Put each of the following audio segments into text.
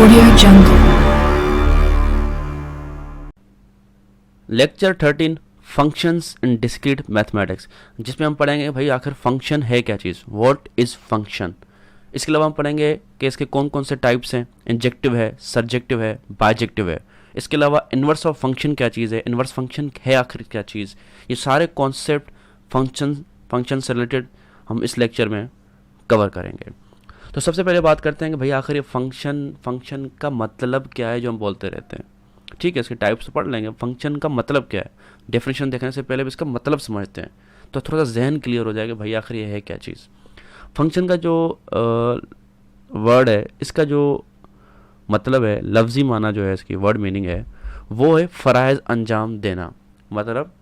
Audio Jungle. Lecture 13 functions in discrete mathematics, जिसमें हम पढ़ेंगे भाई आखिर फंक्शन है क्या चीज़, व्हाट इज़ फंक्शन। इसके अलावा हम पढ़ेंगे कि इसके कौन कौन से टाइप्स हैं, इंजेक्टिव है, सर्जेक्टिव है, बाइजेक्टिव है। इसके अलावा इन्वर्स ऑफ फंक्शन क्या चीज़ है, इन्वर्स फंक्शन है आखिर क्या चीज़। ये सारे कॉन्सेप्ट फंक्शन से रिलेटेड हम इस लेक्चर में कवर करेंगे। तो सबसे पहले बात करते हैं कि भाई आखिर ये फंक्शन का मतलब क्या है जो हम बोलते रहते हैं। ठीक है, इसके टाइप्स तो पढ़ लेंगे, फंक्शन का मतलब क्या है, डेफिनेशन देखने से पहले भी इसका मतलब समझते हैं तो थोड़ा सा जहन क्लियर हो जाएगा भाई आखिर ये है क्या चीज़। फंक्शन का जो वर्ड है, इसका जो मतलब है, लफ्ज़ी माना जो है, इसकी वर्ड मीनिंग है वो है फ़राइज़ अंजाम देना। मतलब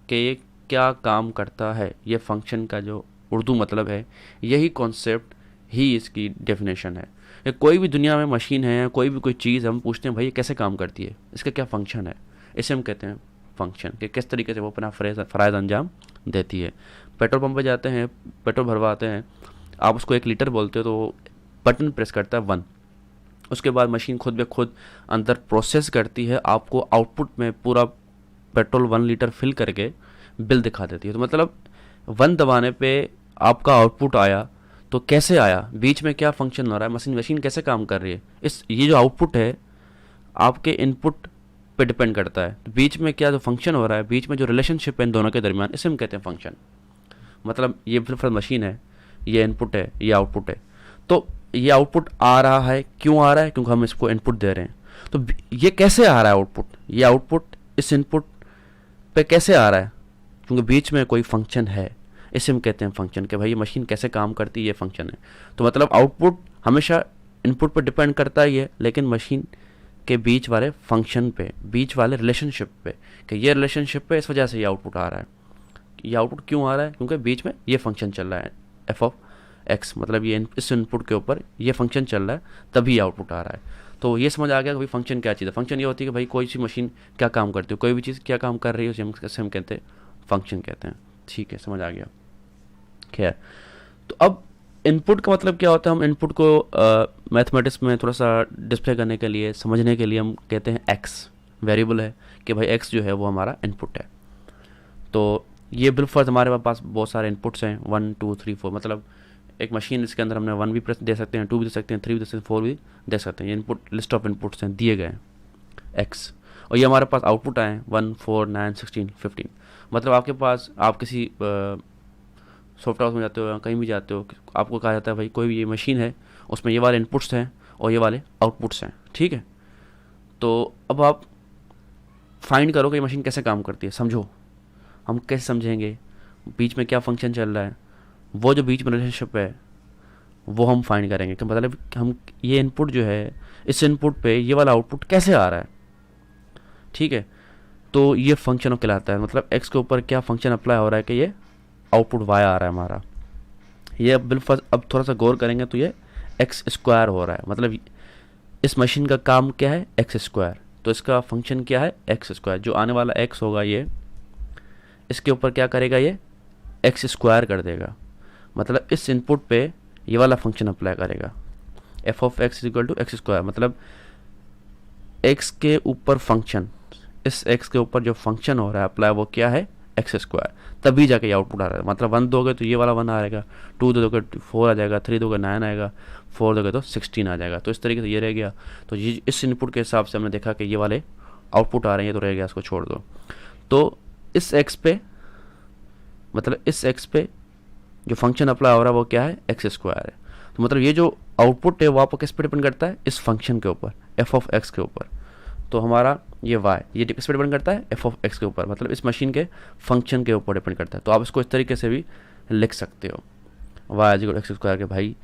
कि ये क्या काम करता है, ये फंक्शन का जो उर्दू मतलब है, यही कॉन्सेप्ट ही इसकी डेफिनेशन है। या कोई भी दुनिया में मशीन है, कोई भी कोई चीज़, हम पूछते हैं भाई ये कैसे काम करती है, इसका क्या फंक्शन है, इसे हम कहते हैं फंक्शन, कि किस तरीके से वो अपना फ़राइज़ अंजाम देती है। पेट्रोल पंप पे जाते हैं, पेट्रोल भरवाते हैं, आप उसको 1 लीटर बोलते हो तो बटन प्रेस करता है 1, उसके बाद मशीन खुद ब खुद अंदर प्रोसेस करती है, आपको आउटपुट में पूरा पेट्रोल 1 लीटर फिल करके बिल दिखा देती है। तो मतलब 1 दबाने पे आपका आउटपुट आया, तो कैसे आया, बीच में क्या फंक्शन हो रहा है, मशीन कैसे काम कर रही है, ये जो आउटपुट है आपके इनपुट पे डिपेंड करता है। तो बीच में क्या जो फंक्शन हो रहा है, बीच में जो रिलेशनशिप है इन दोनों के दरमियान, इसे हम कहते हैं फंक्शन। मतलब ये फिर मशीन है, ये इनपुट है, ये आउटपुट है। तो ये आउटपुट आ रहा है, क्यों आ रहा है, क्योंकि हम इसको इनपुट दे रहे हैं। तो ये कैसे आ रहा है आउटपुट, ये आउटपुट इस इनपुट पे कैसे आ रहा है, क्योंकि बीच में कोई फंक्शन है, इसे हम कहते हैं फंक्शन। कि भाई ये मशीन कैसे काम करती है, ये फंक्शन है। तो मतलब आउटपुट हमेशा इनपुट पर डिपेंड करता ही है, लेकिन मशीन के बीच वाले फंक्शन पे, बीच वाले रिलेशनशिप पे, कि ये रिलेशनशिप पे इस वजह से ये आउटपुट आ रहा है। ये आउटपुट क्यों आ रहा है, क्योंकि बीच में ये फंक्शन चल रहा है एफ ऑफ एक्स, मतलब ये इस इनपुट के ऊपर ये फंक्शन चल रहा है, तभी आउटपुट आ रहा है। तो ये समझ आ गया कि भाई फंक्शन क्या चीज़ है। फंक्शन ये होती है कि भाई कोई सी मशीन क्या काम करती है, कोई भी चीज़ क्या काम कर रही है, उसे हम कहते हैं फंक्शन कहते हैं। ठीक है, समझ आ गया। खैर, तो अब इनपुट का मतलब क्या होता है, हम इनपुट को मैथमेटिक्स में थोड़ा सा डिस्प्ले करने के लिए, समझने के लिए हम कहते हैं एक्स, वेरिएबल है कि भाई एक्स जो है वो हमारा इनपुट है। तो ये बिलफर्ज हमारे पास बहुत सारे इनपुट्स हैं, 1 2 3 4, मतलब एक मशीन, इसके अंदर हमने 1 भी प्रेस दे सकते हैं, 2 भी दे सकते हैं, 3 भी दे सकते हैं, 4 भी दे सकते हैं। ये इनपुट लिस्ट ऑफ इनपुट्स हैं, दिए गए हैं एक्स। और ये हमारे पास आउटपुट आए हैं 1 4 9 16 15। मतलब आपके पास, आप किसी सॉफ्ट हाउस में जाते हो या कहीं भी जाते हो, आपको कहा जाता है भाई कोई भी ये मशीन है, उसमें ये वाले इनपुट्स हैं और ये वाले आउटपुट्स हैं। ठीक है, तो अब आप फाइंड करो कि ये मशीन कैसे काम करती है। समझो, हम कैसे समझेंगे, बीच में क्या फंक्शन चल रहा है, वो जो बीच में रिलेशनशिप है वो हम फाइंड करेंगे कि मतलब हम ये इनपुट जो है, इस इनपुट पे ये वाला आउटपुट कैसे आ रहा है। ठीक है, तो ये फंक्शन कहलाता है। मतलब एक्स के ऊपर क्या फंक्शन अप्लाई हो रहा है कि ये आउटपुट वाई आ रहा है हमारा। ये अब थोड़ा सा गौर करेंगे तो ये एक्स स्क्वायर हो रहा है। मतलब इस मशीन का काम क्या है, एक्स स्क्वायर, तो इसका फंक्शन क्या है, एक्स स्क्वायर। जो आने वाला एक्स होगा ये इसके ऊपर क्या करेगा, ये एक्स स्क्वायर कर देगा। मतलब इस इनपुट पे ये वाला फंक्शन अप्लाई करेगा, F of X equal to X square. मतलब एक्स के ऊपर फंक्शन, इस एक्स के ऊपर जो फंक्शन हो रहा है अप्लाई, वो क्या है, एक्स स्क्वायर। तभी जाके ये आउटपुट आ रहा है। मतलब 1 दोगे तो ये वाला 1 आएगा, 2 दोगे 4 आ जाएगा, 3 दोगे 9 आएगा, 4 दोगे तो 16 आ जाएगा। तो इस तरीके से ये रह गया। तो ये इस इनपुट के हिसाब से हमने देखा कि ये वाले आउटपुट आ रहे हैं, ये तो रह गया, इसको छोड़ दो। तो इस एक्स पे, मतलब इस एक्स पे जो फंक्शन अप्लाई हो रहा है वो क्या है, एक्स स्क्वायर है। तो मतलब ये जो आउटपुट है वो आपको किस पे डिपेंड करता है, इस फंक्शन के ऊपर, एफ ऑफ एक्स के ऊपर। तो हमारा ये वाई, ये किस पे डिपेंड करता है, एफ ऑफ एक्स के ऊपर, मतलब इस मशीन के फंक्शन के ऊपर डिपेंड करता है। तो आप इसको इस तरीके से भी लिख सकते हो, वाई इक्वल एक्स स्क्वायर के भाई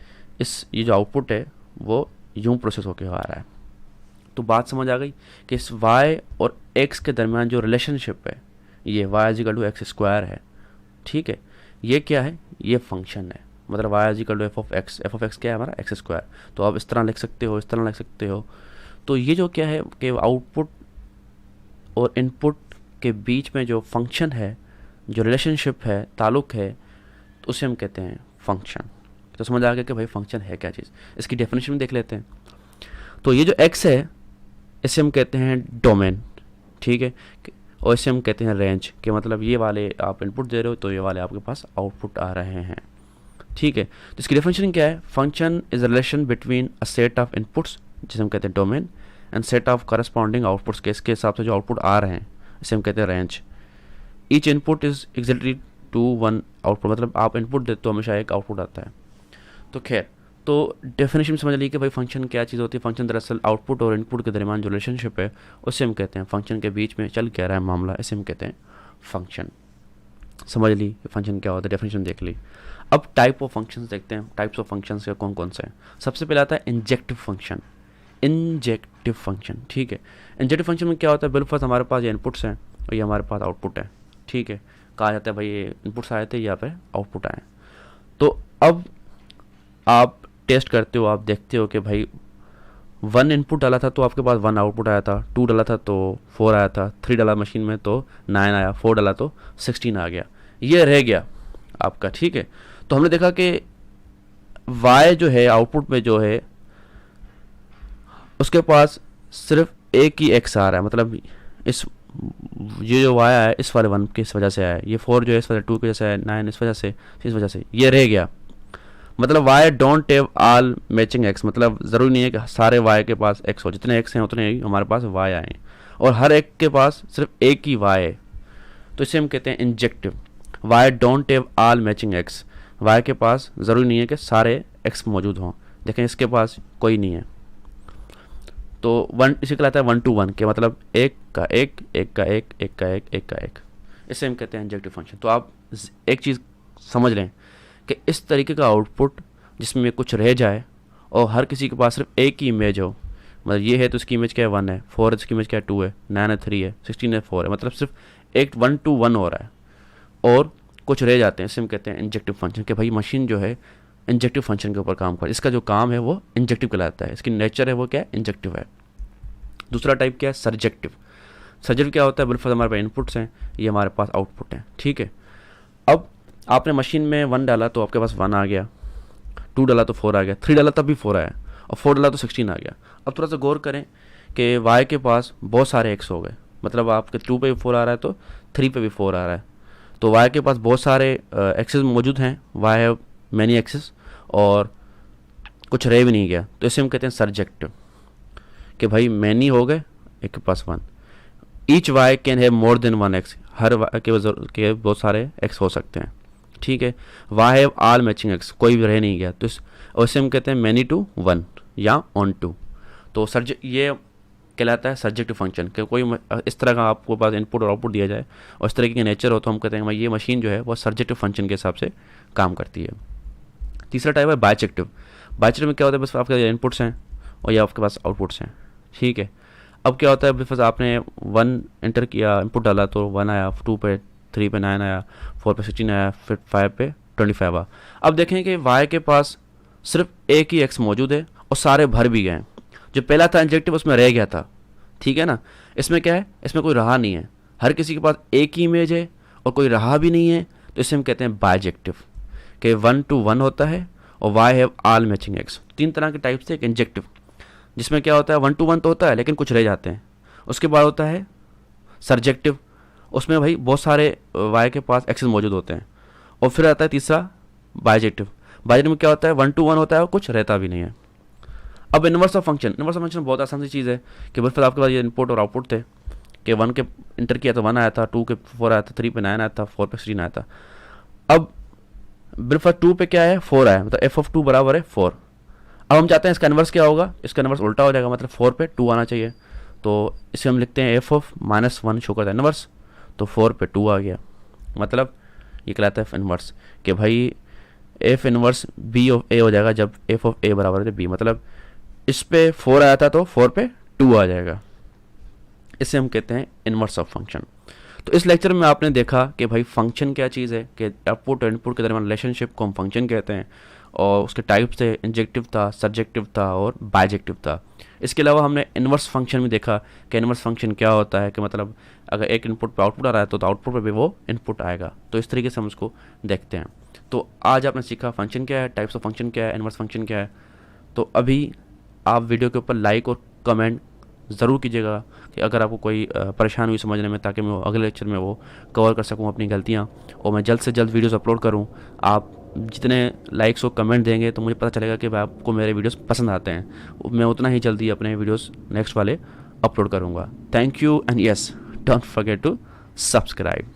ये जो आउटपुट है वो यूँ प्रोसेस होके आ रहा है। तो बात समझ आ गई कि इस वाई और एक्स के दरमियान जो रिलेशनशिप है, ये Y equal to X square है। ठीक है, ये क्या है, ये फंक्शन है। मतलब Y equal to F of X, F of X क्या है हमारा, एक्स स्क्वायर। तो आप इस तरह लिख सकते हो, इस तरह लिख सकते हो। तो ये जो क्या है कि आउटपुट और इनपुट के बीच में जो फंक्शन है, जो रिलेशनशिप है, ताल्लुक़ है, तो उसे हम कहते हैं फंक्शन। तो समझ आ गया कि भाई फंक्शन है क्या चीज़। इसकी डेफिनेशन देख लेते हैं। तो ये जो x है इसे हम कहते हैं डोमेन, ठीक है, और इसे हम कहते हैं रेंज, के मतलब ये वाले आप इनपुट दे रहे हो तो ये वाले आपके पास आउटपुट आ रहे हैं, ठीक है। तो इसकी डेफिनेशन क्या है? Function is relation between a set of inputs जिसे हम कहते हैं domain and set of corresponding outputs, के इसके हिसाब से जो आउटपुट आ रहे हैं इसे हम कहते हैं range. Each input is exactly to one output, मतलब आप इनपुट देते हो हमेशा एक आउटपुट आता है। तो खैर, तो डेफिनेशन समझ लीजिए कि भाई फंक्शन क्या चीज़ होती है। फंक्शन दरअसल आउटपुट और इनपुट के दरमियान जो रिलेशनशिप है उससे हम कहते हैं, फंक्शन के बीच में चल क्या रहा है मामला, इसे हम कहते हैं फंक्शन। समझ ली फंक्शन क्या होता है, डेफिनेशन देख ली। अब टाइप ऑफ फंक्शंस देखते हैं, टाइप्स ऑफ फंक्शंस के कौन कौन से हैं। सबसे पहले आता है इंजेक्टिव फंक्शन। इंजेक्टिव फंक्शन, ठीक है। इंजेक्टिव फंक्शन में क्या होता है? बिल्कुल हमारे पास ये इनपुट्स हैं और ये हमारे पास आउटपुट है, ठीक है। कहा जाता है भाई ये इनपुट्स आए थे, यहाँ पे आउटपुट आए। तो अब आप टेस्ट करते हो, आप देखते हो कि भाई 1 इनपुट डाला था तो आपके पास 1 आउटपुट आया था, 2 डाला था तो 4 आया था, 3 डाला मशीन में तो 9 आया, 4 डाला तो 16 आ गया, ये रह गया आपका, ठीक है। तो हमने देखा कि y जो है आउटपुट में जो है उसके पास सिर्फ एक ही x आ रहा है, मतलब इस ये जो y आया है इस वाले 1 की इस वजह से आया है, ये 4 जो है इस वजह 2 की वजह से आया, 9 इस वजह से ये रह गया। मतलब y don't have all matching x, मतलब ज़रूरी नहीं है कि सारे y के पास x हो, जितने x हैं उतने ही हमारे पास y आए, और हर एक के पास सिर्फ एक ही y है, तो इसे हम कहते हैं injective. y don't have all matching x, y के पास ज़रूरी नहीं है कि सारे x मौजूद हों, देखें इसके पास कोई नहीं है, तो 1 इसे कहलाता है 1 to 1 के मतलब एक का एक, एक का एक, एक का एक, एक का एक, इसे हम कहते हैं इंजेक्टिव फंक्शन। तो आप एक चीज़ समझ लें कि इस तरीके का आउटपुट जिसमें कुछ रह जाए और हर किसी के पास सिर्फ एक ही इमेज हो, मतलब ये है तो इसकी इमेज क्या है 1 है, 4 है इसकी इमेज क्या है 2 है, 9 है 3 है, 16 है 4 है, मतलब सिर्फ एक 1 to 1 हो रहा है और कुछ रह जाते हैं, इसे हम कहते हैं इंजेक्टिव फंक्शन। कि भाई मशीन जो है इंजेक्टिव फंक्शन के ऊपर काम कर, इसका जो काम है वो इंजेक्टिव कहलाता है, इसकी नेचर है वो क्या है, इंजेक्टिव है। दूसरा टाइप क्या है? सर्जेक्टिव। सर्जेक्टिव क्या होता है? बिल्कुल हमारे पास इनपुट्स हैं, ये हमारे पास आउटपुट हैं, ठीक है। अब आपने मशीन में 1 डाला तो आपके पास 1 आ गया, 2 डाला तो 4 आ गया, 3 डाला तब भी 4 आया, और 4 डाला तो 16 आ गया। अब थोड़ा सा गौर करें कि y के पास बहुत सारे x हो गए, मतलब आपके 2 पे भी 4 आ रहा है तो 3 पे भी 4 आ रहा है, तो y के पास बहुत सारे एक्सेस मौजूद हैं, y हैव मैनी एक्सेस, और कुछ रह भी नहीं गया, तो इसे हम कहते हैं सर्जेक्टिव। कि भाई मैनी हो गए, एक के पास 1, each y can have more than 1 x, her y के बहुत सारे x हो सकते हैं, ठीक है। y have all matching x, कोई भी रह नहीं गया, तो इसे हम कहते हैं मैनी टू 1 या ऑन टू। तो ये कहलाता है सर्जेक्टिव फंक्शन। कि कोई इस तरह का आपको पास इनपुट और आउटपुट दिया जाए और इस तरीके का नेचर हो तो हम कहते हैं भाई ये मशीन जो है वो सर्जेक्टिव फंक्शन के हिसाब से काम करती है। तीसरा टाइप है बायजेक्टिव। बायजेक्टिव में क्या होता है? बस आपके इनपुट्स हैं और ये आपके पास आउटपुट्स हैं, ठीक है। अब क्या होता है? बस आपने 1 एंटर किया, इनपुट डाला तो 1 आया, 2 पे 3 पे 9 आया, 4 पे 16 आया, फिर 5 पे 25 आया। अब देखें कि y के पास सिर्फ एक ही x मौजूद है और सारे भर भी गए। जो पहला था इंजेक्टिव उसमें रह गया था, ठीक है ना। इसमें क्या है? इसमें कोई रहा नहीं है, हर किसी के पास एक ही इमेज है और कोई रहा भी नहीं है, तो इसे हम कहते हैं बायजेक्टिव। कि 1 to 1 होता है और y have all matching x। 3 तरह के टाइप से एक इंजेक्टिव, जिसमें क्या होता है 1 to 1 तो होता है लेकिन कुछ रह जाते हैं। उसके बाद होता है सर्जेक्टिव, उसमें भाई बहुत सारे y के पास एक्सेस मौजूद होते हैं। और फिर आता है तीसरा बायजेक्टिव। बायजेक्टिव में क्या होता है? 1 to 1 होता है और कुछ रहता भी नहीं है। अब inverse of function. Inverse of function बहुत आसान सी चीज़ है कि बस फिर आपके पास ये इनपुट और आउटपुट थे कि 1 के इंटर किया तो 1 आया था, 2 के 4 आया था, 3 पे 9 आया था, 4 पे 16 आया था। अब बिल्कुल 2 पे क्या है? 4 आया, मतलब f ऑफ 2 बराबर है 4। अब हम चाहते हैं इसका इनवर्स क्या होगा? इसका इनवर्स उल्टा हो जाएगा, मतलब 4 पे 2 आना चाहिए, तो इसे हम लिखते हैं f ऑफ -1 शो करता है इनवर्स, तो 4 पे 2 आ गया, मतलब ये कहलाता है इनवर्स। कि भाई f inverse b of a हो जाएगा जब f ऑफ a बराबर है b, मतलब इस पे 4 आया था तो 4 पे 2 आ जाएगा। इसे हम कहते हैं इनवर्स ऑफ फंक्शन। तो इस लेक्चर में आपने देखा कि भाई फंक्शन क्या चीज़ है, कि आउटपुट और इनपुट के दरमियान रिलेशनशिप को हम फंक्शन कहते हैं, और उसके टाइप से इंजेक्टिव था, सर्जेक्टिव था और बायजेक्टिव था। इसके अलावा हमने इनवर्स फंक्शन में देखा कि इनवर्स फंक्शन क्या होता है, कि मतलब अगर एक इनपुट पे आउटपुट आ रहा है तो आउटपुट पे भी वो इनपुट आएगा। तो इस तरीके से हम उसको देखते हैं। तो आज आपने सीखा फंक्शन क्या है, टाइप्स ऑफ फंक्शन क्या है, इनवर्स फंक्शन क्या है। तो अभी आप वीडियो के ऊपर लाइक और कमेंट ज़रूर कीजिएगा कि अगर आपको कोई परेशान हुई समझने में, ताकि मैं अगले लेक्चर में वो कवर कर सकूँ अपनी गलतियाँ और मैं जल्द से जल्द वीडियोस अपलोड करूँ। आप जितने लाइक्स और कमेंट देंगे तो मुझे पता चलेगा कि भाई आपको मेरे वीडियोस पसंद आते हैं। मैं उतना ही जल्दी अपने वीडियोस नेक्स्ट वाले अपलोड करूँगा। Thank you and yes, don't forget to subscribe.